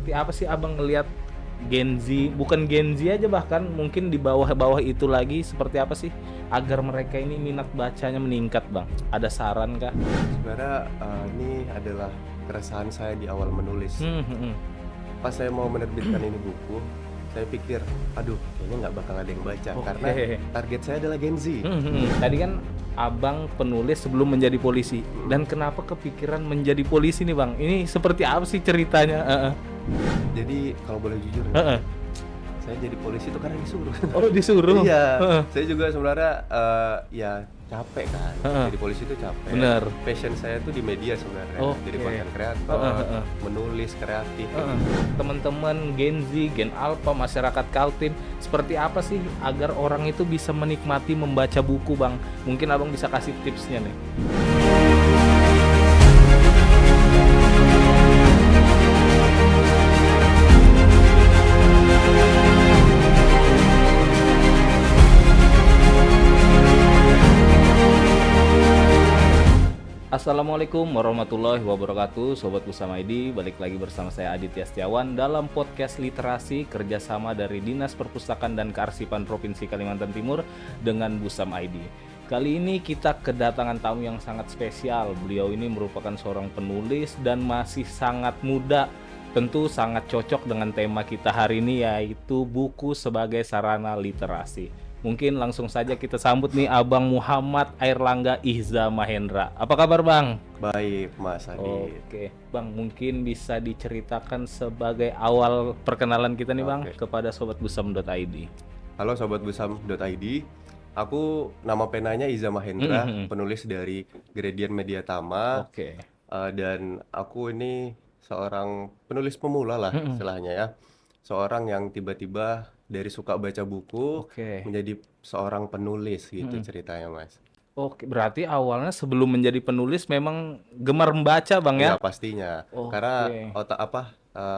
seperti apa sih abang ngelihat Gen Z, bukan Gen Z aja, bahkan mungkin di bawah-bawah itu lagi, seperti apa sih agar mereka ini minat bacanya meningkat bang? Ada saran kah? Sebenarnya ini adalah keresahan saya di awal menulis. Hmm. Pas saya mau menerbitkan ini buku, saya pikir, aduh, kayaknya nggak bakal ada yang baca karena Oke. target saya adalah Gen Z. Tadi kan abang penulis sebelum menjadi polisi, dan kenapa kepikiran menjadi polisi nih bang? Ini seperti apa sih ceritanya? Jadi kalau boleh jujur, Heeh. saya jadi polisi itu karena disuruh. Oh disuruh? Iya, Heeh. saya juga sebenarnya ya capek kan. Heeh. Jadi polisi itu capek. Bener. Passion saya tuh di media sebenarnya. Oke. Jadi konten kreator, Heeh. menulis kreatif. Teman-teman Gen Z, Gen Alpha, masyarakat Kaltim, seperti apa sih agar orang itu bisa menikmati membaca buku bang? Mungkin abang bisa kasih tipsnya nih. Assalamualaikum warahmatullahi wabarakatuh, Sobat Busam ID. Balik lagi bersama saya Aditya Setiawan dalam podcast literasi kerjasama dari Dinas Perpustakaan dan Kearsipan Provinsi Kalimantan Timur dengan Busam ID. Kali ini kita kedatangan tamu yang sangat spesial. Beliau ini merupakan seorang penulis dan masih sangat muda. Tentu sangat cocok dengan tema kita hari ini, yaitu buku sebagai sarana literasi. Mungkin langsung saja kita sambut nih Abang Muhammad Airlangga Ihza Mahendra. Apa kabar Bang? Baik, Mas Adit. Oke, Bang, mungkin bisa diceritakan sebagai awal perkenalan kita nih Bang kepada Sobat Busam.id. Halo Sobat Busam.id. Aku nama penanya Ihza Mahendra, penulis dari Gradient Media Tama. Oke. Dan aku ini seorang penulis pemula lah istilahnya ya. Seorang yang tiba-tiba dari suka baca buku menjadi seorang penulis gitu ceritanya Mas. Oke, berarti awalnya sebelum menjadi penulis memang gemar membaca Bang ya? Ya pastinya. Karena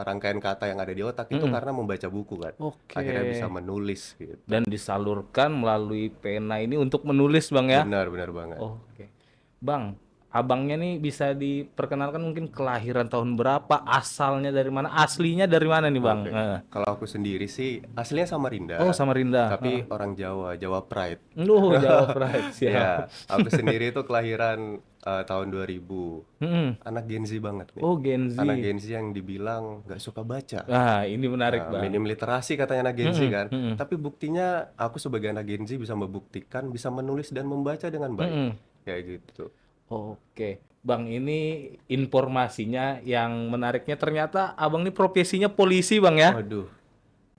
rangkaian kata yang ada di otak itu karena membaca buku kan. Akhirnya bisa menulis gitu. Dan disalurkan melalui pena ini untuk menulis Bang ya? Benar banget. Oke. Bang, abangnya nih bisa diperkenalkan mungkin kelahiran tahun berapa, asalnya dari mana, aslinya dari mana nih Bang? Kalau aku sendiri sih aslinya Samarinda. Oh Samarinda. Tapi orang Jawa, Jawa Pride. Jawa Pride, siap. Ya, aku sendiri itu kelahiran tahun 2000. Anak Gen Z banget nih. Oh Gen Z. Anak Gen Z yang dibilang nggak suka baca. Ini menarik Bang. Minim literasi katanya anak Gen Z kan. Tapi buktinya aku sebagai anak Gen Z bisa membuktikan bisa menulis dan membaca dengan baik. Kayak gitu. Oke, Bang, ini informasinya yang menariknya ternyata abang ini profesinya polisi Bang ya? Waduh,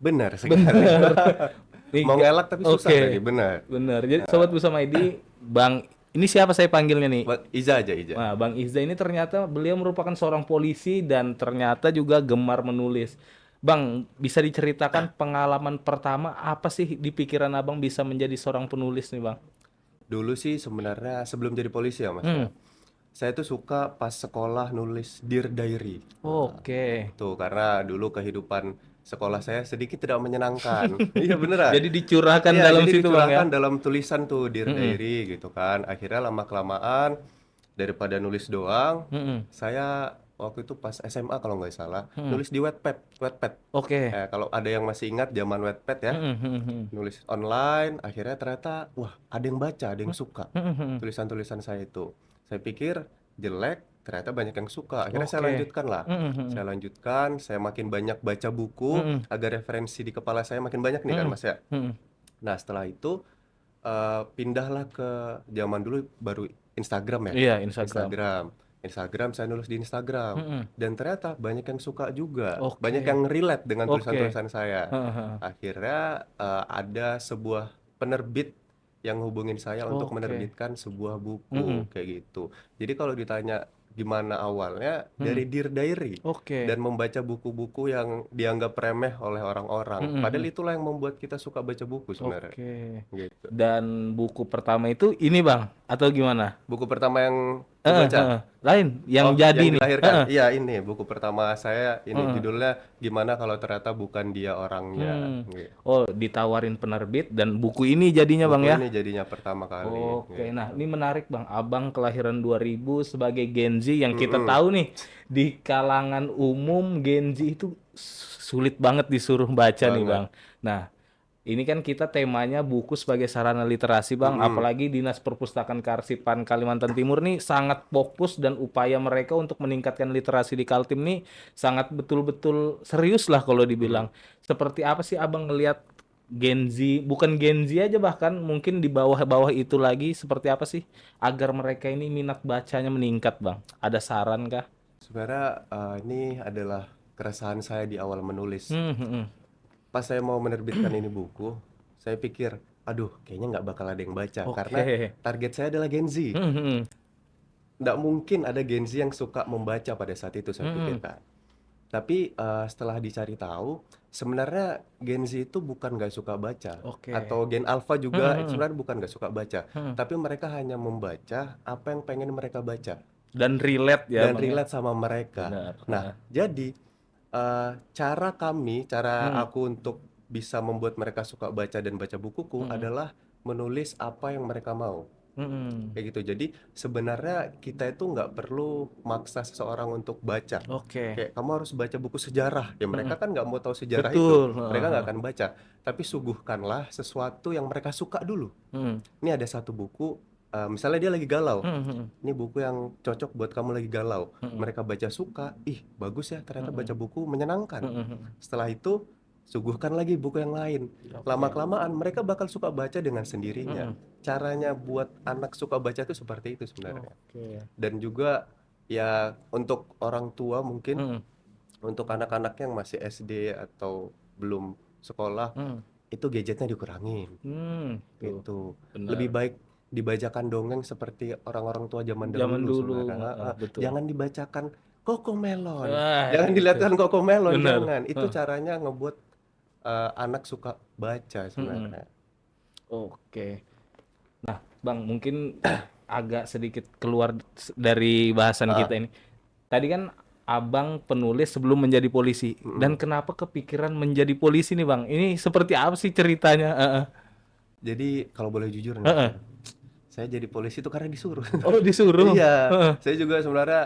benar sekali. Mau ngelak tapi susah tadi, benar. Benar. Jadi Sobat Busam ID, Bang, ini siapa saya panggilnya nih? Iza aja, Iza. Nah, Bang Ihza ini ternyata beliau merupakan seorang polisi dan ternyata juga gemar menulis. Bang, bisa diceritakan pengalaman pertama apa sih di pikiran abang bisa menjadi seorang penulis nih Bang? Dulu sih sebenarnya sebelum jadi polisi ya Mas ya. Saya tuh suka pas sekolah nulis Dear Diary. Oke. Tuh karena dulu kehidupan sekolah saya sedikit tidak menyenangkan. Iya beneran. Jadi dicurahkan Iya, dalam jadi situ Bang ya? dicurahkan dalam tulisan tuh Dear Diary gitu kan. Akhirnya lama-kelamaan daripada nulis doang, saya waktu itu pas SMA kalau nggak salah nulis di Wattpad. Oke. Kalau ada yang masih ingat zaman Wattpad ya, nulis online, akhirnya ternyata wah ada yang baca, ada yang suka tulisan-tulisan saya itu. Saya pikir jelek, ternyata banyak yang suka. Akhirnya saya lanjutkan lah. Saya lanjutkan, saya makin banyak baca buku agar referensi di kepala saya makin banyak nih kan Mas ya. Nah setelah itu pindahlah ke zaman dulu baru Instagram ya. Iya, Instagram saya nulis di Instagram dan ternyata banyak yang suka juga, banyak yang relate dengan tulisan-tulisan saya. Akhirnya ada sebuah penerbit yang hubungin saya untuk menerbitkan sebuah buku kayak gitu. Jadi kalau ditanya gimana awalnya dari Dear Diary dan membaca buku-buku yang dianggap remeh oleh orang-orang. Padahal itulah yang membuat kita suka baca buku sebenarnya. Oke. Gitu. Dan buku pertama itu ini Bang, atau gimana? Buku pertama yang kubaca. Lain yang Oh, jadi yang nih. dilahirkan. Iya, ini buku pertama saya, ini Heeh. judulnya Gimana Kalau Ternyata Bukan Dia Orangnya. Hmm. Gitu. Oh, ditawarin penerbit dan buku ini jadinya Bang Buku ya. ini jadinya pertama kali Oke, nah gitu. ini menarik Bang. Abang kelahiran 2000 sebagai Gen Z yang kita Mm-mm. tahu nih di kalangan umum Gen Z itu sulit banget disuruh baca nih Banget. Bang. Nah, ini kan kita temanya buku sebagai sarana literasi Bang, Mm-mm. apalagi Dinas Perpustakaan Kearsipan Kalimantan Timur nih sangat fokus dan upaya mereka untuk meningkatkan literasi di Kaltim nih sangat betul-betul serius lah kalau Mm. dibilang. Seperti apa sih Abang ngelihat Gen Z, bukan Gen Z aja bahkan mungkin di bawah-bawah itu lagi seperti apa sih agar mereka ini minat bacanya meningkat Bang? Ada saran kah? Sebenarnya ini adalah keresahan saya di awal menulis. Hmm, hmm, hmm. Pas saya mau menerbitkan ini buku, saya pikir, aduh, kayaknya nggak bakal ada yang baca karena Oke. target saya adalah Gen Z. Hmm, hmm, hmm. Nggak mungkin ada Gen Z yang suka membaca pada saat itu saya Hmm, hmm. pikirkan. Tapi setelah dicari tahu, sebenarnya Gen Z itu bukan nggak suka baca, Oke. atau Gen Alpha Hmm, juga hmm, hmm. sebenarnya bukan nggak suka baca, Hmm. tapi mereka hanya membaca apa yang pengen mereka baca Dan relate ya dan Bang ya. relate sama mereka. Benar. Nah, jadi cara Hmm, aku untuk bisa membuat mereka suka baca dan baca bukuku hmm, adalah menulis apa yang mereka mau. hmm. Kayak gitu. Jadi sebenarnya kita itu nggak perlu maksa seseorang untuk baca. Oke. Kayak kamu harus baca buku sejarah. Ya Hmm. mereka kan nggak mau tahu sejarah itu. Betul. Mereka nggak Heeh. akan baca. Tapi suguhkanlah sesuatu yang mereka suka dulu. Hmm. Ini ada satu buku, misalnya dia lagi galau. Hmm, hmm, Ini buku yang cocok buat kamu lagi galau. hmm, Mereka baca suka, ih bagus ya ternyata hmm, baca buku menyenangkan. hmm, hmm. Setelah itu suguhkan lagi buku yang lain. Oke. Lama-kelamaan mereka bakal suka baca dengan sendirinya. Hmm. Caranya buat anak suka baca itu seperti itu sebenarnya. Oke. Dan juga ya untuk orang tua mungkin, Hmm. untuk anak-anak yang masih SD atau belum sekolah, Hmm. itu gadgetnya dikurangin Tuh. gitu. Lebih Benar. baik dibacakan dongeng seperti orang-orang tua zaman Zaman dahulu dulu, sebenarnya. betul. Jangan dibacakan Cocomelon. Wah, Jangan itu. dilihatkan Cocomelon, Benar. jangan. Itu caranya ngebuat anak suka baca Hmm. sebenarnya. Oke. Nah, Bang, mungkin agak sedikit keluar dari bahasan Ah, kita ini. Tadi kan Abang penulis sebelum menjadi polisi. mm-mm. Dan kenapa kepikiran menjadi polisi nih, Bang? Ini seperti apa sih ceritanya? Heeh. Jadi kalau boleh jujur nih, Heeh. saya jadi polisi itu karena disuruh. Oh, disuruh. Iya, Heeh. saya juga sebenarnya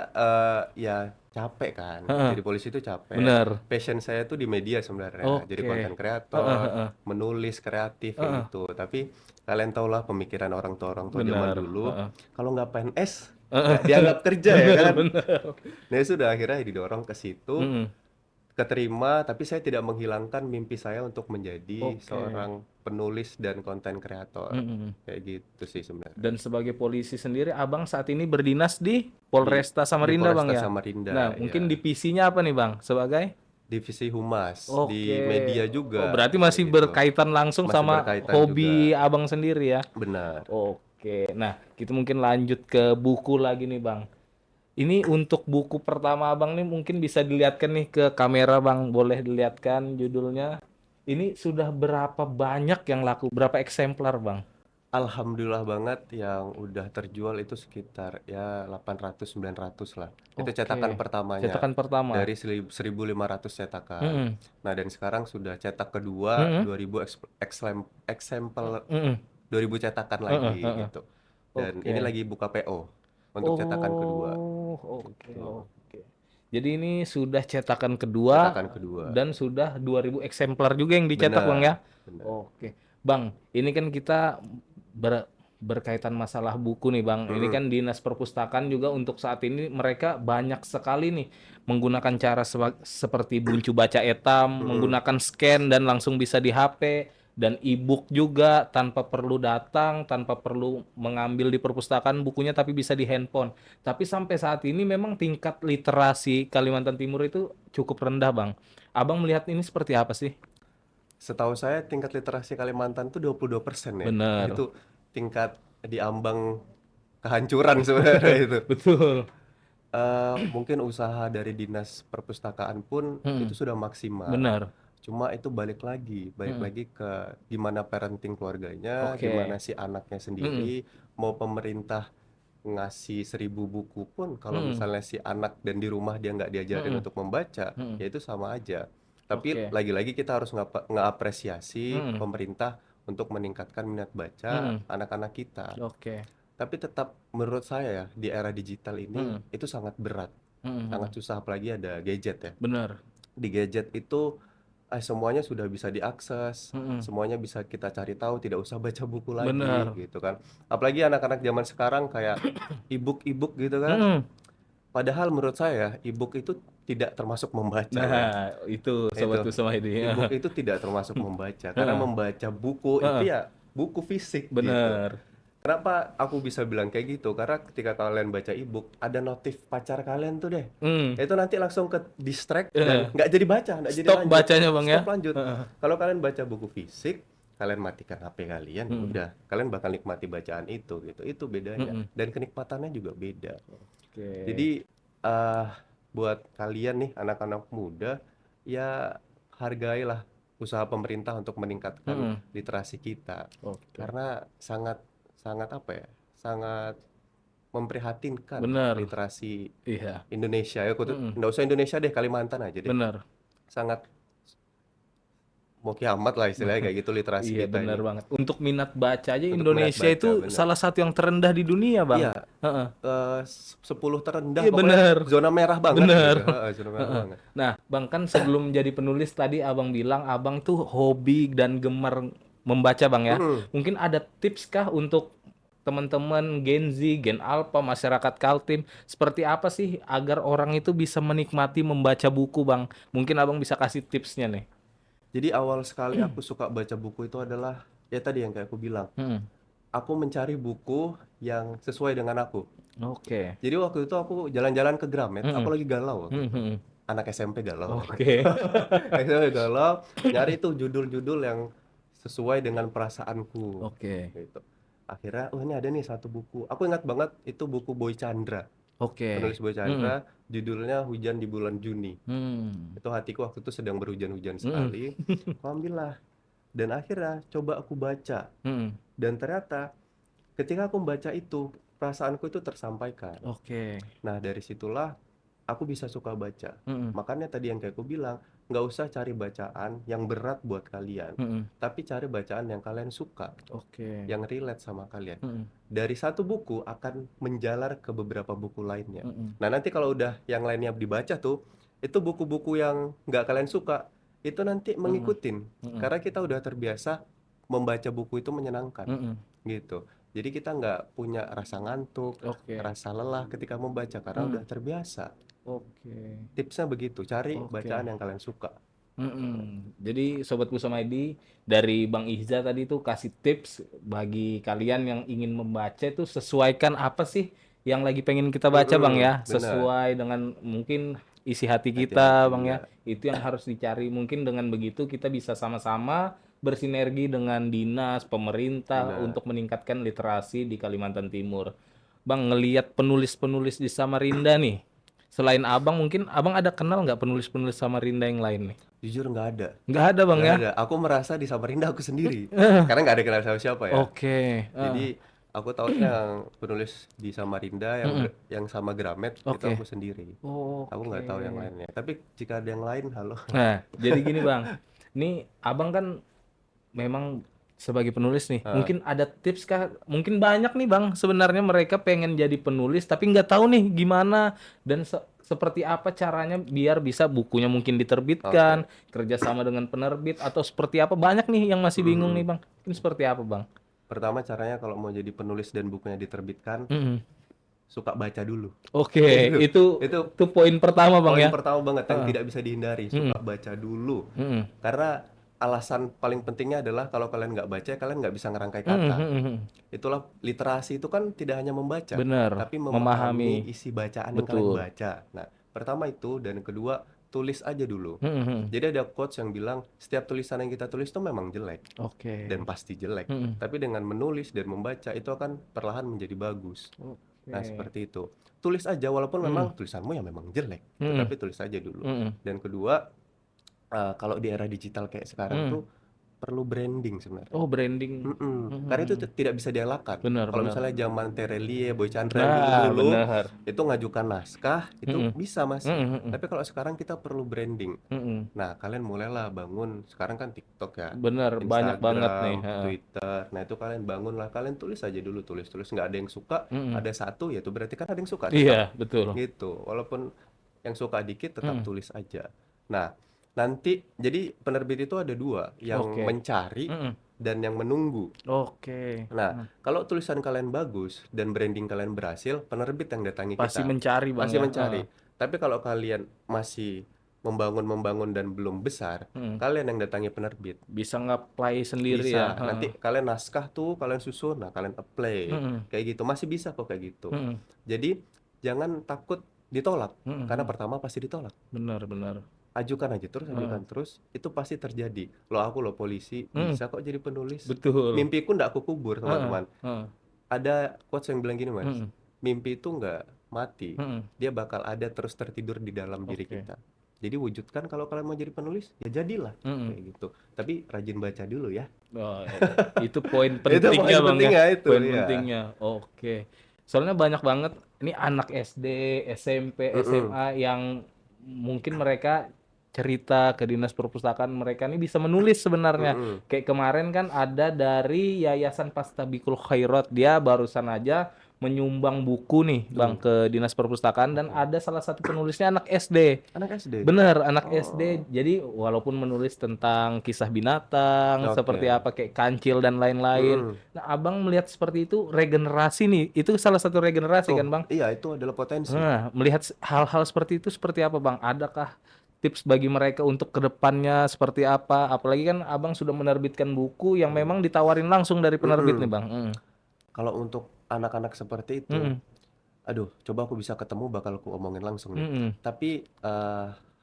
ya capek kan. Heeh. Jadi polisi itu capek. Bener. Passion saya tuh di media sebenarnya. Jadi Oke. konten Heeh, kreator, heeh. menulis kreatif kayak Heeh. gitu. Tapi kalian tahulah pemikiran orang tua zaman Bener. dulu, Heeh. kalau nggak PNS Heeh. nggak dianggap kerja ya Bener, kan. bener. Nah, ya sudah akhirnya didorong ke situ, Mm-mm. keterima, tapi saya tidak menghilangkan mimpi saya untuk menjadi Oke. seorang penulis dan konten kreator. Mm-mm. Kayak gitu sih sebenarnya. Dan sebagai polisi sendiri, Abang saat ini berdinas di Di Polresta di Samarinda, Bang Polresta ya? Nah, Samarinda mungkin ya. divisinya apa nih, Bang? Sebagai? Divisi Humas Oke. di media Oh, juga berarti kayak masih gitu. berkaitan langsung Masih sama berkaitan hobi juga. Abang sendiri ya? Benar. Oke. Nah, kita mungkin lanjut ke buku lagi nih, Bang. Ini untuk buku pertama Abang nih mungkin bisa dilihatkan nih ke kamera, Bang. Boleh dilihatkan judulnya. Ini sudah berapa banyak yang laku? Berapa eksemplar, Bang? Alhamdulillah banget yang udah terjual itu sekitar ya 800-900 lah. Itu cetakan Oke. pertamanya Cetakan pertama. dari 1500 cetakan. Mm-mm. Nah, dan sekarang sudah cetak kedua Mm-mm. 2000 eksempel, Mm-mm. 2000 cetakan Heeh, lagi heeh. gitu. Dan ini Oke. lagi buka PO untuk cetakan kedua Oh, oke, gitu. oke. Jadi ini sudah cetakan kedua Cetakan kedua. dan sudah 2000 eksemplar juga yang dicetak, Bang ya. Benar, benar. Oke. Bang, ini kan kita berkaitan masalah buku nih, Bang. Ini Mm-mm. kan Dinas Perpustakaan juga untuk saat ini mereka banyak sekali nih menggunakan cara seperti buncu baca etam, Mm-mm. menggunakan scan dan langsung bisa di HP dan e-book juga tanpa perlu datang, tanpa perlu mengambil di perpustakaan bukunya tapi bisa di handphone. Tapi sampai saat ini memang tingkat literasi Kalimantan Timur itu cukup rendah, Bang. Abang melihat ini seperti apa sih? Setahu saya tingkat literasi Kalimantan tuh 22% ya. Bener. Itu tingkat di ambang kehancuran sebenarnya itu. Betul. Mungkin usaha dari Dinas Perpustakaan pun Hmm, itu sudah maksimal. bener. Cuma itu balik lagi ke gimana parenting keluarganya, Oke. gimana si anaknya Mm-mm. sendiri. Mau pemerintah ngasih 1000 buku pun kalau Mm-mm. misalnya si anak dan di rumah dia nggak diajarin Mm-mm. untuk membaca, Mm-mm. ya itu sama aja. Tapi Oke. lagi-lagi kita harus ngapresiasi Mm-mm. pemerintah untuk meningkatkan minat baca Mm-mm. anak-anak kita. Oke. Tapi tetap menurut saya ya, di era digital ini Mm-mm. itu sangat berat, sangat Mm-mm. susah, apalagi ada gadget ya. Bener. Di gadget itu semuanya sudah bisa diakses, Mm-mm. semuanya bisa kita cari tahu, tidak usah baca buku lagi Bener. gitu kan. Apalagi anak-anak zaman sekarang kayak e-book gitu kan. Mm-mm. Padahal menurut saya e-book itu tidak termasuk membaca ya. Nah, itu Itu sobatku sama ini. e-book itu tidak termasuk membaca karena Heeh. membaca buku itu Heeh. ya buku fisik gitu. Bener. Kenapa aku bisa bilang kayak gitu? Karena ketika kalian baca e-book, ada notif pacar kalian tuh deh. Hmm. Itu nanti langsung ke distract dan Heeh. nggak jadi baca, nggak jadi Stop lanjut. bacanya bang ya. Stop lanjut. Heeh. Kalau kalian baca buku fisik, kalian matikan HP kalian, ya Mm-mm. udah, kalian bakal nikmati bacaan itu gitu. Itu bedanya. Mm-mm. Dan kenikmatannya juga beda. Oke. Jadi buat kalian nih anak-anak muda, ya hargailah usaha pemerintah untuk meningkatkan Mm-mm. literasi kita. Oke. Karena sangat sangat apa ya? Sangat memprihatinkan Bener. literasi Iya. Indonesia ya. Mm-mm. Nggak usah Indonesia deh, Kalimantan aja deh. Bener. Sangat mau kiamat lah istilahnya kayak gitu literasi Iya kita bener ini. banget. Untuk minat baca aja Untuk minat Indonesia baca, itu bener. salah satu yang terendah di dunia bang. Iya, Heeh. 10 terendah, Iya pokoknya bener. zona merah banget Bener. gitu. Zona merah Heeh. banget. Nah, Bang kan sebelum jadi penulis tadi Abang bilang Abang tuh hobi dan gemar membaca Bang ya. Mm-mm. Mungkin ada tips kah untuk teman-teman Gen Z, Gen Alpha, masyarakat Kaltim, seperti apa sih agar orang itu bisa menikmati membaca buku Bang? Mungkin Abang bisa kasih tipsnya nih. Jadi awal sekali aku suka baca buku itu adalah ya tadi yang kayak aku bilang. Hmm. Aku mencari buku yang sesuai dengan aku. Oke. Jadi waktu itu aku jalan-jalan ke Gramet, aku Hmm. lagi galau waktu itu. Hmm. Anak SMP galau kan. Oke. SMP galau, nyari tuh judul-judul yang sesuai dengan perasaanku. Oke. Gitu. Akhirnya, oh ini ada nih satu buku. Aku ingat banget itu buku Boy Chandra. Oke. Penulis Boy Hmm. Chandra, judulnya Hujan di Bulan Juni. Hmm. Itu hatiku waktu itu sedang berhujan-hujan Hmm. sekali. Aku ambillah. Dan akhirnya coba aku baca. Hmm. Dan ternyata ketika aku membaca itu, perasaanku itu tersampaikan. Oke. Nah, dari situlah aku bisa suka baca. Hmm. Makanya tadi yang kayak aku bilang, nggak usah cari bacaan yang berat buat kalian. Hmm. Tapi cari bacaan yang kalian suka, Oke. yang relate sama kalian. Hmm. Dari satu buku akan menjalar ke beberapa buku lainnya. Hmm. Nah, nanti kalau udah yang lainnya dibaca tuh, itu buku-buku yang nggak kalian suka, itu nanti mengikutin. Karena kita udah terbiasa membaca buku itu menyenangkan. Hmm. Gitu. Jadi kita nggak punya rasa ngantuk, Oke. rasa lelah ketika membaca karena udah terbiasa. Oke. Tipsnya begitu, cari Oke. bacaan yang kalian suka. Jadi Sobat Kusama ID dari Bang Ihza tadi tuh kasih tips bagi kalian yang ingin membaca itu sesuaikan apa sih yang lagi pengen kita baca Bang ya, benar. sesuai dengan mungkin isi hati Hati-hati, kita Bang ya. ya. Itu yang harus dicari. Mungkin dengan begitu kita bisa sama-sama bersinergi dengan dinas, pemerintah Benar. untuk meningkatkan literasi di Kalimantan Timur. Bang ngelihat penulis-penulis di Samarinda nih. Selain Abang, mungkin Abang ada kenal nggak penulis-penulis Samarinda yang lain nih? Jujur nggak ada. Nggak ada Bang Nggak ya? ada. Aku merasa di Samarinda aku sendiri. Karena nggak ada kenal sama siapa ya. Oke. Jadi aku tahu yang penulis di Samarinda yang sama Gramet itu Oke. aku sendiri. Aku Oke. nggak tahu yang lainnya. Tapi jika ada yang lain, halo. Nah, jadi gini Bang. Nih Abang kan memang sebagai penulis nih, mungkin ada tips kah? Mungkin banyak nih Bang, sebenarnya mereka pengen jadi penulis tapi nggak tahu nih gimana dan seperti apa caranya biar bisa bukunya mungkin diterbitkan, kerjasama dengan penerbit atau seperti apa? Banyak nih yang masih bingung nih Bang. Ini seperti apa Bang? Pertama caranya kalau mau jadi penulis dan bukunya diterbitkan, suka baca dulu. Oke, itu poin pertama Bang ya. Poin pertama banget yang tidak bisa dihindari, suka baca dulu. Karena alasan paling pentingnya adalah kalau kalian nggak baca, kalian nggak bisa ngerangkai kata. Itulah literasi itu kan tidak hanya membaca, Bener, tapi memahami isi bacaan yang kalian Betul. baca. Nah, pertama itu, dan kedua tulis aja dulu. Jadi ada quotes yang bilang setiap tulisan yang kita tulis itu memang jelek Oke. dan pasti jelek. Tapi dengan menulis dan membaca itu akan perlahan menjadi bagus. Nah, seperti itu. Tulis aja walaupun memang tulisanmu yang memang jelek, tetapi tulis aja dulu. Dan kedua, kalau di era digital kayak sekarang tuh perlu branding sebenarnya. Oh, branding. Karena itu tidak bisa dielakkan. Benar, Kalau benar. misalnya zaman Terelie, Boy Chandra yang Nah, dulu-dulu benar. itu ngajukan naskah itu bisa masih. Mm-mm. Tapi kalau sekarang kita perlu branding. Mm-mm. Nah, kalian mulailah bangun. Sekarang kan TikTok ya, Benar, banyak banget nih. Instagram, Twitter. Nah, itu kalian bangunlah. Kalian tulis aja dulu, tulis nggak ada yang suka, Mm-mm. ada satu ya itu berarti kan ada yang suka tetap Iya, betul. gitu. Walaupun yang suka dikit tetap tulis aja. Nah, nanti jadi penerbit itu ada dua, yang Oke. mencari Mm-mm. dan yang menunggu. Oke. Nah, kalau tulisan kalian bagus dan branding kalian berhasil, penerbit yang datangi Pasti kita. mencari Bang Pasti ya. mencari. Tapi kalau kalian masih membangun dan belum besar, Mm. kalian yang datangi penerbit. Bisa nge-apply sendiri ya. Bisa. Nanti kalian naskah tuh kalian susun, nah kalian apply. Mm-mm. Kayak gitu. Masih bisa kok kayak gitu. Mm-mm. Jadi, jangan takut ditolak. Mm-mm. Karena pertama pasti ditolak. Benar, benar. Ajukan aja terus, ajukan terus. Itu pasti terjadi. Aku polisi, bisa kok jadi penulis. Betul. Mimpiku nggak aku kubur, teman-teman. Heeh. Ada quotes yang bilang gini, Mas. Mm-mm. Mimpi itu nggak mati. Mm-mm. Dia bakal ada terus tertidur di dalam diri Oke. kita. Jadi wujudkan kalau kalian mau jadi penulis, ya jadilah. Mm-mm. Kayak gitu. Tapi rajin baca dulu ya. Oh, itu poin Itu poin pentingnya Bang pentingnya ya. itu, Poin ya. pentingnya. Oke. Soalnya banyak banget ini anak SD, SMP, SMA yang mungkin mereka cerita ke dinas perpustakaan mereka ini bisa menulis sebenarnya. Kayak kemarin kan ada dari Yayasan Pastabikul Khairat, dia barusan aja menyumbang buku nih Bang ke dinas perpustakaan dan ada salah satu penulisnya anak SD. Anak SD. Bener, anak SD. Jadi walaupun menulis tentang kisah binatang, Oke. seperti apa kayak kancil dan lain-lain. Nah, Abang melihat seperti itu regenerasi nih. Itu salah satu regenerasi kan, Bang? Iya, itu adalah potensi. Nah, melihat hal-hal seperti itu seperti apa, Bang? Adakah tips bagi mereka untuk kedepannya seperti apa? Apalagi kan Abang sudah menerbitkan buku yang memang ditawarin langsung dari penerbit nih, Bang. Kalau untuk anak-anak seperti itu, aduh, coba aku bisa ketemu bakal aku omongin langsung nih. Tapi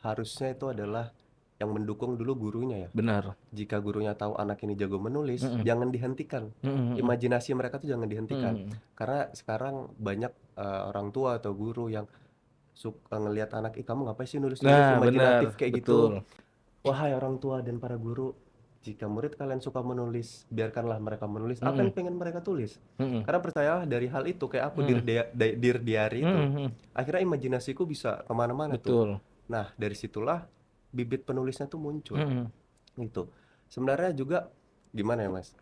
harusnya itu adalah yang mendukung dulu gurunya ya. Benar. Jika gurunya tahu anak ini jago menulis, jangan dihentikan. Imajinasi mereka tuh jangan dihentikan. Karena sekarang banyak orang tua atau guru yang suka ngelihat anak, kamu ngapain sih nulis-nulis imajinatif kayak gitu. Wahai orang tua dan para guru, jika murid kalian suka menulis, biarkanlah mereka menulis apa yang pengen mereka tulis. Karena percayalah dari hal itu, kayak aku Dear Diary itu, akhirnya imajinasiku bisa kemana-mana tuh. Nah, dari situlah bibit penulisnya tuh muncul. Gitu. Sebenarnya juga gimana ya, Mas?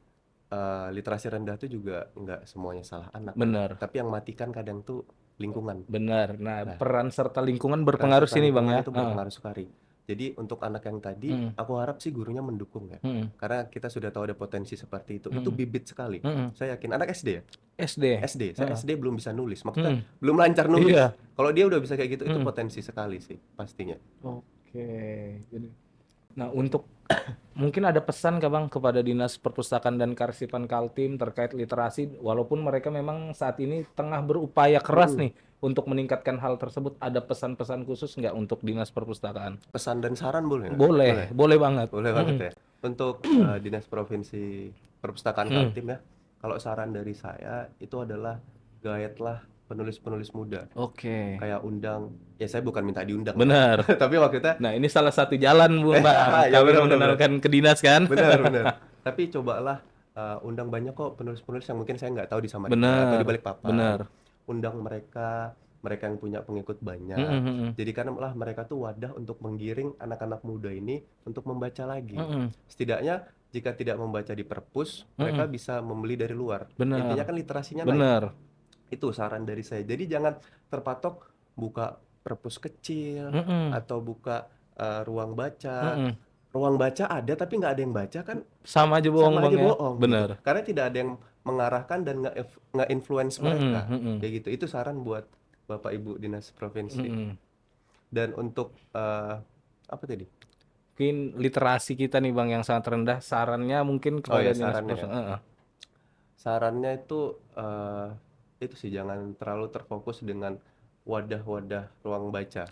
Literasi rendah tuh juga nggak semuanya salah anak. Benar. Tapi yang matikan kadang tuh lingkungan. Benar. Nah, peran serta lingkungan berpengaruh sini, Bang ya. Itu berpengaruh sekali. Jadi untuk anak yang tadi, aku harap sih gurunya mendukung ya. Karena kita sudah tahu ada potensi seperti itu. Itu bibit sekali. Saya yakin anak SD ya? SD. Saya SD belum bisa nulis. Maksudnya belum lancar nulis. Iya. Kalau dia udah bisa kayak gitu, itu potensi sekali sih pastinya. Oke. Nah, untuk mungkin ada pesan kah Bang kepada Dinas Perpustakaan dan Kearsipan Kaltim terkait literasi, walaupun mereka memang saat ini tengah berupaya keras nih untuk meningkatkan hal tersebut, ada pesan-pesan khusus nggak untuk Dinas Perpustakaan? Pesan dan saran boleh? Boleh banget. Boleh banget ya. Untuk Dinas Provinsi Perpustakaan Kaltim ya, kalau saran dari saya itu adalah gaetlah penulis-penulis muda. Oke. Kayak undang, ya saya bukan minta diundang. Benar. Tapi waktu itu, Nah, ini salah satu jalan Bang. ya, Kami benar, mengenalkan ke dinas kan. benar. Tapi cobalah undang banyak kok penulis-penulis yang mungkin saya nggak tahu di Samarinda atau di Balikpapan. Benar. Undang mereka yang punya pengikut banyak. Jadikanlah mereka tuh wadah untuk menggiring anak-anak muda ini untuk membaca lagi. Setidaknya jika tidak membaca di perpus, mereka bisa membeli dari luar. Benar. Intinya kan literasinya Benar. naik. Itu saran dari saya. Jadi jangan terpatok buka perpus kecil atau buka ruang baca. Ruang baca ada tapi nggak ada yang baca kan sama aja bohong sama Bang aja ya. bohong. Benar. Gitu. Karena tidak ada yang mengarahkan dan nge-influence mereka. Kayak gitu. Itu saran buat Bapak Ibu Dinas Provinsi. Dan untuk apa tadi? Mungkin literasi kita nih Bang yang sangat rendah, sarannya mungkin kepada Dinas Perpustakaan. Sarannya itu sih jangan terlalu terfokus dengan wadah-wadah ruang baca.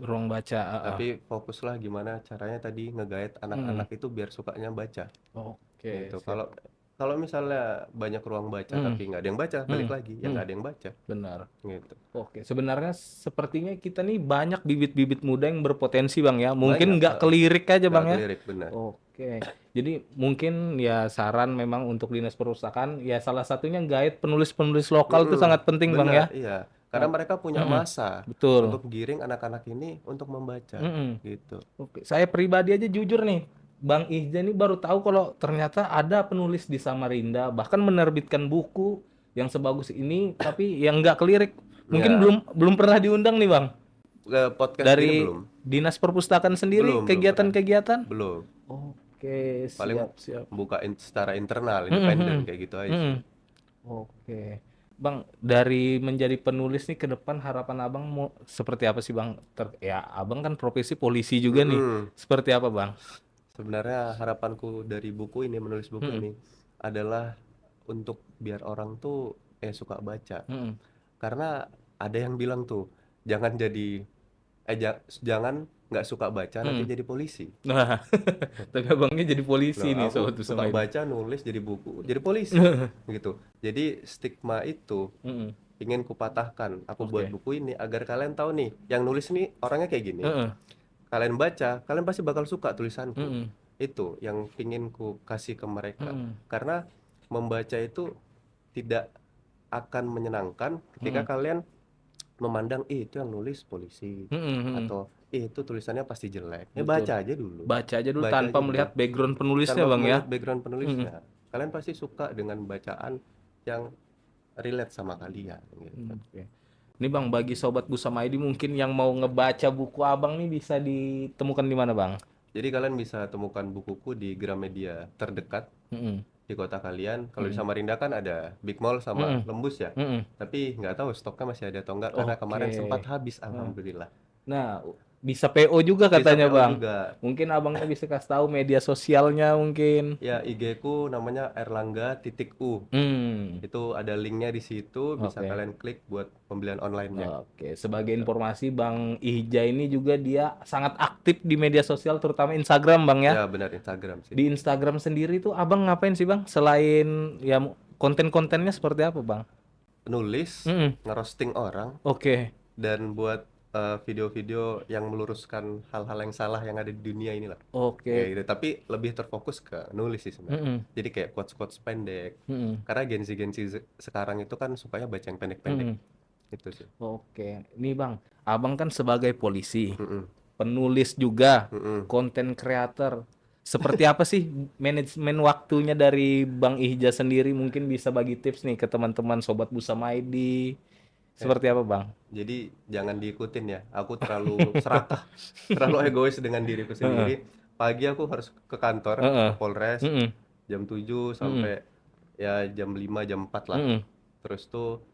Tapi fokuslah gimana caranya tadi ngegaet anak-anak itu biar sukanya baca. Oke. Gitu. Kalau kalau misalnya banyak ruang baca tapi nggak ada yang baca, balik lagi ya nggak ada yang baca Benar. gitu. Oke, sebenarnya sepertinya kita nih banyak bibit-bibit muda yang berpotensi bang ya. Mungkin Banyak, nggak kelirik aja nggak bang ya. kelirik benar. Oke, jadi mungkin ya saran memang untuk dinas perpustakaan ya salah satunya guide penulis-penulis lokal itu sangat penting bang ya. Benar, iya. Karena mereka punya masa Betul. untuk giring anak-anak ini untuk membaca gitu. Oke, saya pribadi aja jujur nih, Bang Ihja ini baru tahu kalau ternyata ada penulis di Samarinda bahkan menerbitkan buku yang sebagus ini tapi yang nggak kelirik. Mungkin Ya, belum pernah diundang nih bang podcast gini dari belum. dinas perpustakaan sendiri Belum pernah. kegiatan-kegiatan. Belum. Oke, Paling siap. buka secara internal, independen kayak gitu aja sih. Oke. Bang, dari menjadi penulis nih ke depan harapan Abang mau seperti apa sih Bang? Ya, Abang kan profesi polisi juga nih. Seperti apa Bang? Sebenarnya harapanku dari buku ini, menulis buku ini adalah untuk biar orang tuh suka baca. Karena ada yang bilang tuh, jangan jadi jangan nggak suka baca nanti jadi polisi. Nah, tapi Abangnya jadi polisi nih Nah, Sobat aku suka Bersama ini. baca, nulis, jadi buku, jadi polisi gitu. Jadi stigma itu ingin kupatahkan. Aku buat buku ini agar kalian tahu nih, yang nulis nih orangnya kayak gini. Kalian baca, kalian pasti bakal suka tulisanku. Itu yang ingin ku kasih ke mereka. Karena membaca itu tidak akan menyenangkan ketika kalian memandang itu yang nulis polisi atau itu tulisannya pasti jelek. Baca aja dulu. Baca aja dulu Baca tanpa aja melihat dulu. background penulisnya Tanpa Bang ya. melihat background penulisnya. Kalian pasti suka dengan bacaan yang relate sama kalian gitu. Oke. Ini Bang, bagi Sobat Busama ID mungkin yang mau ngebaca buku Abang nih bisa ditemukan di mana Bang? Jadi kalian bisa temukan bukuku di Gramedia terdekat di kota kalian. Kalau di Samarinda kan ada Big Mall sama Lembus ya. Tapi nggak tahu stoknya masih ada atau enggak karena kemarin sempat habis alhamdulillah. Nah, bisa PO juga katanya PO Bang. juga. Mungkin Abangnya bisa kasih tahu media sosialnya mungkin. Ya, IG ku namanya Erlangga.u. Itu ada linknya di situ, bisa kalian klik buat pembelian online-nya. Oke, sebagai informasi Bang Ihja ini juga dia sangat aktif di media sosial terutama Instagram Bang ya. Ya, benar Instagram sih. Di Instagram sendiri tuh Abang ngapain sih Bang? Selain ya konten-kontennya seperti apa Bang? Nulis, ngerosting orang, Oke. dan buat video-video yang meluruskan hal-hal yang salah yang ada di dunia inilah. Oke. Kayak gitu. Tapi lebih terfokus ke nulis sih sebenarnya. Jadi kayak quotes-quotes pendek. Karena Gen Z sekarang itu kan sukanya baca yang pendek-pendek. Itu sih. Oke. Nih Bang, Abang kan sebagai polisi, penulis juga, konten creator. Seperti apa sih manajemen waktunya dari Bang Ihja sendiri? Mungkin bisa bagi tips nih ke teman-teman Sobat Busama ID. Seperti apa Bang? Jadi jangan diikutin ya. Aku terlalu serakah, terlalu egois dengan diriku sendiri. Pagi aku harus ke kantor, ke Polres, jam 7 sampai ya jam 5, jam 4 lah. Terus tuh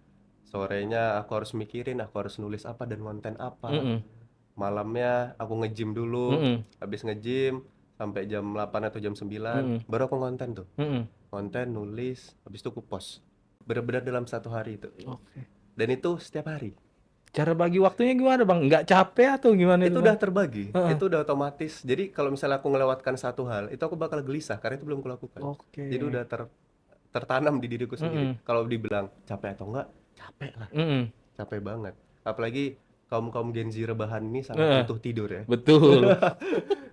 sorenya aku harus mikirin aku harus nulis apa dan konten apa. Malamnya aku nge-gym dulu. Habis nge-gym sampai jam 8 atau jam 9 baru aku konten tuh. Konten, nulis, habis itu aku post. Benar-benar dalam satu hari itu. Oke. Dan itu setiap hari. Cara bagi waktunya gimana Bang? Nggak capek atau gimana Itu itu udah Bang? terbagi, itu udah otomatis. Jadi kalau misalnya aku melewatkan satu hal, itu aku bakal gelisah karena itu belum kulakukan. Oke. Jadi udah tertanam di diriku sendiri. Kalau dibilang capek atau enggak, capek lah. Capek banget. Apalagi kaum Gen Z rebahan ini sangat butuh tidur ya. Betul.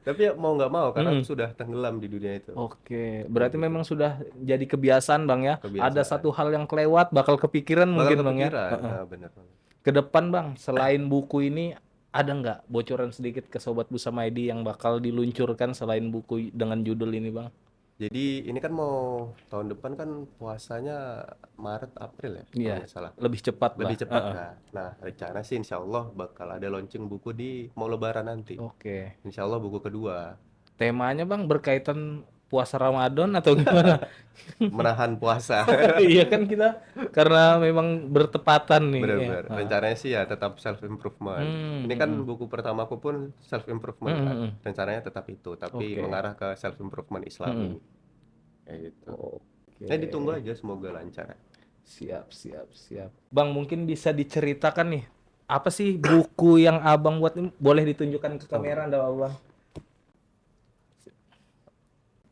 Tapi ya mau nggak mau karena aku sudah tenggelam di dunia itu. Oke, berarti memang sudah jadi kebiasaan Bang ya. Kebiasaan. Ada satu hal yang kelewat bakal kepikiran mungkin Bang ya. Nah, benar. Ke depan Bang, selain buku ini ada nggak bocoran sedikit ke Sobat Busama ID yang bakal diluncurkan selain buku dengan judul ini Bang? Jadi ini kan mau tahun depan kan puasanya Maret April ya, kalau Iya, nggak salah. lebih cepat Lebih lah. cepat kan. Nah, rencana sih insya Allah bakal ada launching buku di mau Lebaran nanti. Oke. Insya Allah buku kedua. Temanya Bang berkaitan puasa Ramadan atau gimana? Menahan puasa. Iya kan kita karena memang bertepatan nih. Bener-bener. Rencananya sih ya tetap self improvement. Ini kan buku pertamaku pun self improvement kan. Rencananya tetap itu, tapi mengarah ke self improvement Islami. Kayak gitu. Oke. Nah, ditunggu aja semoga lancar. Siap. Bang, mungkin bisa diceritakan nih, apa sih buku yang Abang buat ini? Boleh ditunjukkan ke kamera enggak Bang?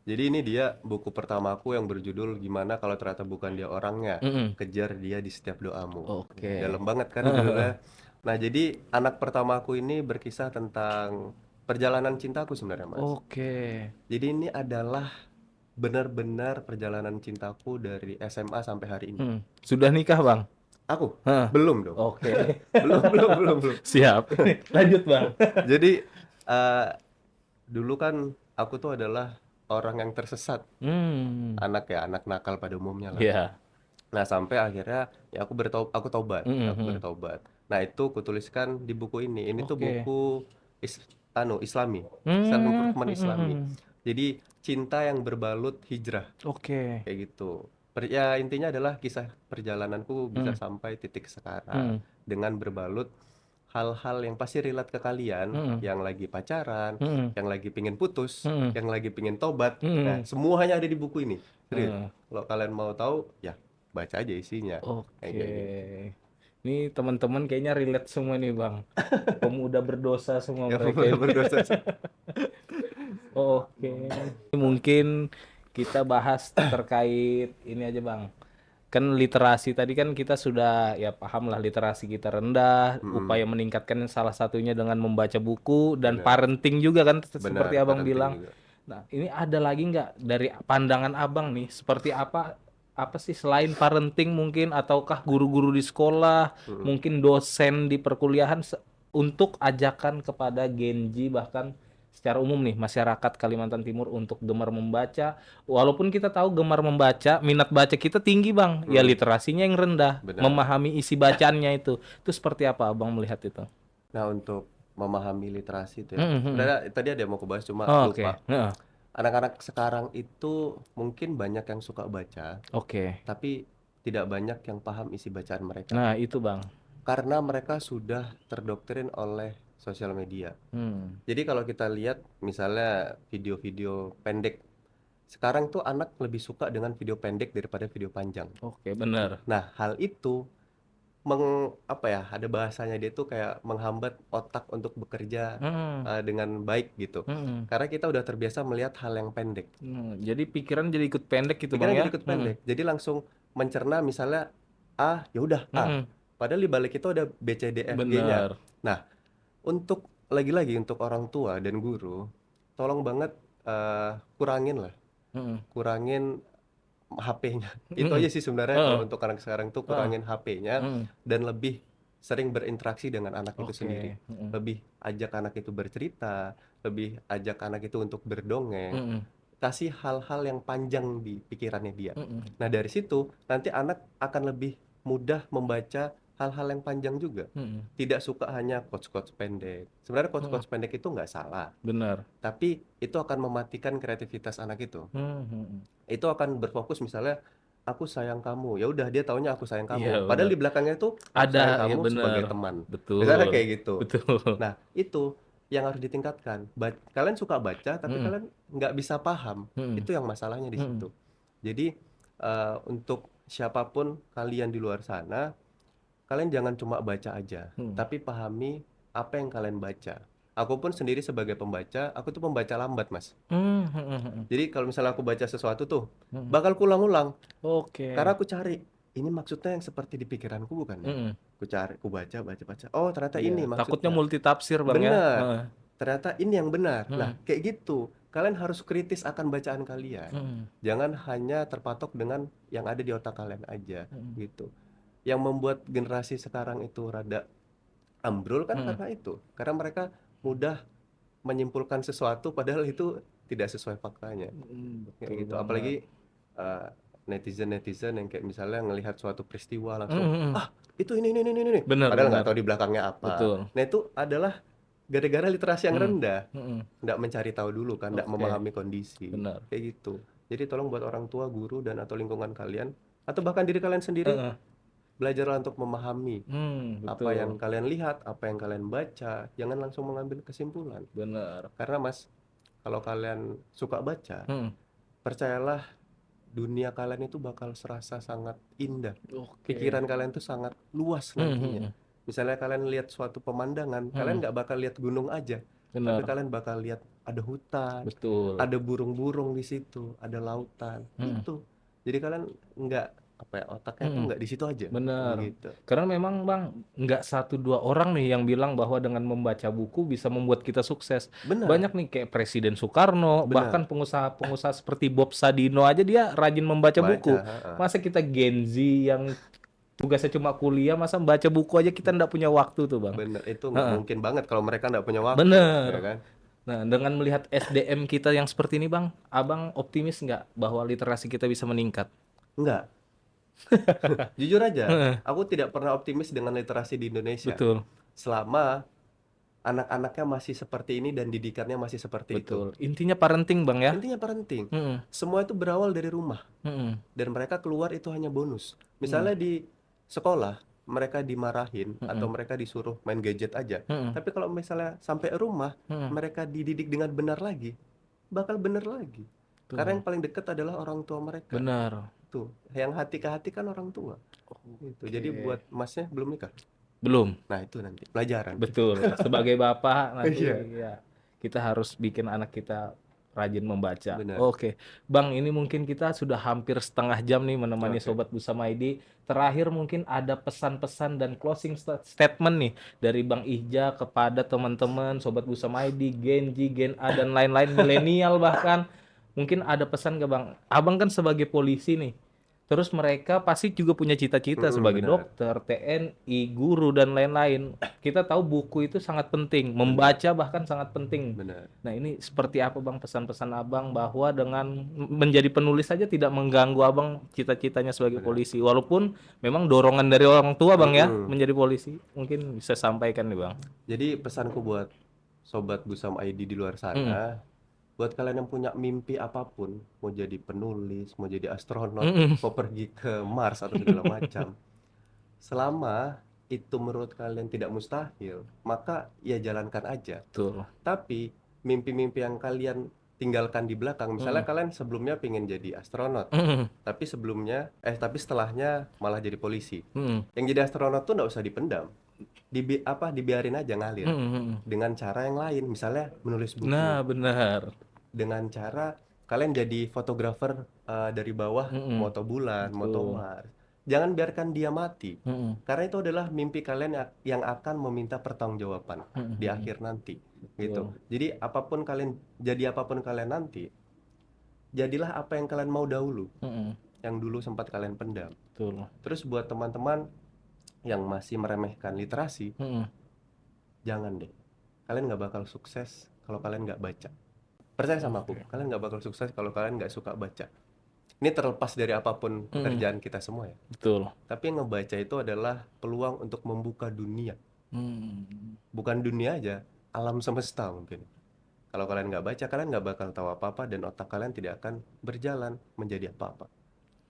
Jadi ini dia buku pertamaku yang berjudul Gimana Kalau Ternyata Bukan Dia Orangnya, Mm-mm. Kejar Dia di Setiap Doamu. Oke. Dalam banget kan judulnya. Nah, jadi anak pertamaku ini berkisah tentang perjalanan cintaku sebenarnya, Mas. Oke. Jadi ini adalah benar-benar perjalanan cintaku dari SMA sampai hari ini. Sudah nikah, Bang? Aku Hah. belum dong. Oke. Belum. Siap. Lanjut, Bang. Jadi dulu kan aku tuh adalah orang yang tersesat, anak nakal pada umumnya lah. Iya. Nah, sampai akhirnya ya aku Mm-mm. bertobat. Nah, itu kutuliskan di buku ini. Ini tuh Oke. buku Islami, self Hmm. improvement Islami. Mm-mm. Jadi cinta yang berbalut hijrah Oke. kayak gitu. Ya intinya adalah kisah perjalananku bisa Mm. sampai titik sekarang Mm. dengan berbalut hal-hal yang pasti relate ke kalian Mm. yang lagi pacaran, Mm. yang lagi pingin putus, Mm. yang lagi pingin tobat. Nah, Mm. semuanya ada di buku ini. Serius. Mm. Kalau kalian mau tahu, ya baca aja isinya. Oke. Kayak gitu. Ini teman-teman kayaknya relate semua nih, Bang. Pemuda berdosa semua Ya mereka pemuda ini. berdosa. Oke. Mungkin kita bahas terkait ini aja, Bang. Kan literasi tadi kan kita sudah ya paham lah literasi kita rendah, upaya meningkatkan salah satunya dengan membaca buku dan Benar, parenting juga kan benar, seperti Abang parenting bilang. juga. Nah, ini ada lagi nggak dari pandangan Abang nih seperti apa sih selain parenting mungkin ataukah guru-guru di sekolah, mungkin dosen di perkuliahan untuk ajakan kepada Gen Z bahkan secara umum nih masyarakat Kalimantan Timur untuk gemar membaca. Walaupun kita tahu gemar membaca, minat baca kita tinggi, Bang. Ya literasinya yang rendah, Benar. memahami isi bacaannya itu. Itu seperti apa Abang melihat itu? Nah, untuk memahami literasi itu ya. Hmm. Sebenarnya tadi ada yang mau aku bahas cuma Oke. lupa. Heeh. Anak-anak sekarang itu mungkin banyak yang suka baca, Oke. tapi tidak banyak yang paham isi bacaan mereka. Nah, itu, Bang. Karena mereka sudah terdoktrin oleh sosial media. Jadi kalau kita lihat misalnya video-video pendek, sekarang tuh anak lebih suka dengan video pendek daripada video panjang. Oke, benar. Nah, hal itu ada bahasanya dia tuh kayak menghambat otak untuk bekerja dengan baik gitu. Karena kita udah terbiasa melihat hal yang pendek. Jadi pikiran jadi ikut pendek gitu, Bang Pikiran ya? jadi ikut pendek. Jadi langsung mencerna misalnya A, ya udah A. Padahal di balik itu ada B, C, D, F, G-nya. Benar. Nah, untuk lagi-lagi untuk orang tua dan guru, tolong banget kurangin kurangin HP-nya. Itu aja sih sebenarnya kalau untuk anak sekarang tuh kurangin HP-nya dan lebih sering berinteraksi dengan anak itu sendiri. Lebih ajak anak itu bercerita, lebih ajak anak itu untuk berdongeng. Kasih hal-hal yang panjang di pikirannya dia. Nah, dari situ nanti anak akan lebih mudah membaca hal-hal yang panjang juga. Tidak suka hanya quotes-quotes pendek. Sebenarnya quotes-quotes pendek itu nggak salah. Benar. Tapi itu akan mematikan kreativitas anak itu. Itu akan berfokus misalnya aku sayang kamu. Ya udah dia taunya aku sayang kamu. Iya, Padahal benar. di belakangnya itu aku Ada, sayang ya kamu benar. sebagai teman. Betul. Misalnya kayak gitu. Betul. Nah, itu yang harus ditingkatkan. Kalian suka baca tapi kalian nggak bisa paham. Itu yang masalahnya di situ. Jadi untuk siapapun kalian di luar sana, kalian jangan cuma baca aja, tapi pahami apa yang kalian baca. Aku pun sendiri sebagai pembaca, aku tuh pembaca lambat, Mas. Jadi kalau misalnya aku baca sesuatu tuh, bakal kulang-ulang. Oke. Karena aku cari, ini maksudnya yang seperti di pikiranku bukan ya? Aku cari, aku baca. Oh, ternyata ini Iya, takutnya maksudnya. multitafsir, Bang ya. Benar. Ternyata ini yang benar. Nah, kayak gitu. Kalian harus kritis akan bacaan kalian. Jangan hanya terpatok dengan yang ada di otak kalian aja, gitu. Yang membuat generasi sekarang itu rada ambrol kan karena itu. Karena mereka mudah menyimpulkan sesuatu padahal itu tidak sesuai faktanya. Kayak gitu. Apalagi netizen yang kayak misalnya ngelihat suatu peristiwa langsung itu ini. Benar, Padahal benar. nggak tahu di belakangnya apa. Betul. Nah, itu adalah gara-gara literasi yang rendah. Nggak mencari tahu dulu kan, nggak Oke. memahami kondisi. Benar. Kayak gitu. Jadi tolong buat orang tua, guru dan atau lingkungan kalian atau bahkan diri kalian sendiri belajarlah untuk memahami apa yang kalian lihat, apa yang kalian baca. Jangan langsung mengambil kesimpulan. Benar. Karena Mas, kalau kalian suka baca, percayalah dunia kalian itu bakal serasa sangat indah. Pikiran kalian tuh sangat luas nantinya. Misalnya kalian lihat suatu pemandangan, kalian nggak bakal lihat gunung aja, tapi Benar. kalian bakal lihat ada hutan, Betul. ada burung-burung di situ, ada lautan. Itu. Jadi kalian nggak otaknya tuh nggak di situ aja. Bener. Gitu. Karena memang Bang, nggak 1-2 orang nih yang bilang bahwa dengan membaca buku bisa membuat kita sukses. Benar. Banyak nih kayak Presiden Soekarno, Benar. bahkan pengusaha-pengusaha seperti Bob Sadino aja dia rajin membaca buku. Masa kita Gen Z yang tugasnya cuma kuliah, masa baca buku aja kita nggak punya waktu tuh Bang. Bener, itu nggak mungkin banget kalau mereka nggak punya waktu. Bener. Ya kan? Nah, dengan melihat SDM kita yang seperti ini Bang, Abang optimis nggak bahwa literasi kita bisa meningkat? Enggak. Jujur aja, aku tidak pernah optimis dengan literasi di Indonesia. Betul. Selama anak-anaknya masih seperti ini dan didikannya masih seperti Betul. itu. Intinya parenting Bang ya. Intinya parenting. Mm-mm. Semua itu berawal dari rumah. Mm-mm. Dan mereka keluar itu hanya bonus. Misalnya di sekolah mereka dimarahin atau mereka disuruh main gadget aja. Tapi kalau misalnya sampai rumah mereka dididik dengan benar lagi, bakal benar lagi. Karena yang paling dekat adalah orang tua mereka. Benar. Tuh, yang hati ke hati kan orang tua. Gitu. Jadi buat masnya belum nikah? Belum. Nah, itu nanti pelajaran. Betul. Sebagai bapak nanti Iya. ya, kita harus bikin anak kita rajin membaca. Benar. Oke. Bang, ini mungkin kita sudah hampir setengah jam nih menemani Sobat Busama ID. Terakhir mungkin ada pesan-pesan dan closing statement nih dari Bang Ihja kepada teman-teman Sobat Busama ID, Gen Z, Gen A dan lain-lain, milenial bahkan. Mungkin ada pesan nggak Bang? Abang kan sebagai polisi nih. Terus mereka pasti juga punya cita-cita sebagai benar. dokter, TNI, guru, dan lain-lain. Kita tahu buku itu sangat penting, membaca bahkan sangat penting. Benar. Nah ini seperti apa Bang pesan-pesan Abang bahwa dengan menjadi penulis saja tidak mengganggu Abang cita-citanya sebagai polisi. Walaupun memang dorongan dari orang tua Bang ya menjadi polisi. Mungkin bisa sampaikan nih Bang. Jadi pesanku buat Sobat Busama ID di luar sana, buat kalian yang punya mimpi apapun, mau jadi penulis, mau jadi astronot, mau pergi ke Mars atau segala macam, selama itu menurut kalian tidak mustahil, maka ya jalankan aja. Betul. Tapi mimpi-mimpi yang kalian tinggalkan di belakang, misalnya kalian sebelumnya pengen jadi astronot, tapi setelahnya malah jadi polisi. Yang jadi astronot tuh nggak usah dipendam, dibiarin aja ngalir dengan cara yang lain, misalnya menulis buku. Nah benar. Dengan cara kalian jadi fotografer dari bawah, moto bulan, moto Mars. Jangan biarkan dia mati, karena itu adalah mimpi kalian yang akan meminta pertanggungjawaban di akhir nanti, gitu. Jadi apapun kalian nanti, jadilah apa yang kalian mau dahulu, yang dulu sempat kalian pendam. Betul. Terus buat teman-teman yang masih meremehkan literasi, jangan deh, kalian nggak bakal sukses kalau kalian nggak baca. Percaya sama aku, kalian nggak bakal sukses kalau kalian nggak suka baca. Ini terlepas dari apapun pekerjaan kita semua ya. Betul. Tapi yang ngebaca itu adalah peluang untuk membuka dunia. Bukan dunia aja, alam semesta mungkin. Kalau kalian nggak baca, kalian nggak bakal tahu apa-apa dan otak kalian tidak akan berjalan menjadi apa-apa.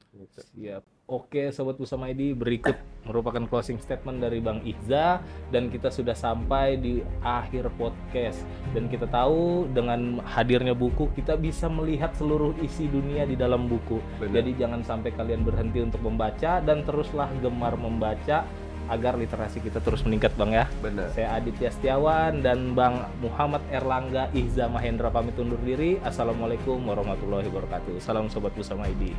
Gitu. Siap. Oke Sobat Busama ID, berikut merupakan closing statement dari Bang Ihza. Dan kita sudah sampai di akhir podcast. Dan kita tahu dengan hadirnya buku, kita bisa melihat seluruh isi dunia di dalam buku. Benar. Jadi jangan sampai kalian berhenti untuk membaca, dan teruslah gemar membaca agar literasi kita terus meningkat Bang ya. Benar. Saya Aditya Setiawan dan Bang Muhammad Erlangga Ihza Mahendra pamit undur diri. Assalamualaikum warahmatullahi wabarakatuh. Salam Sobat Busama ID.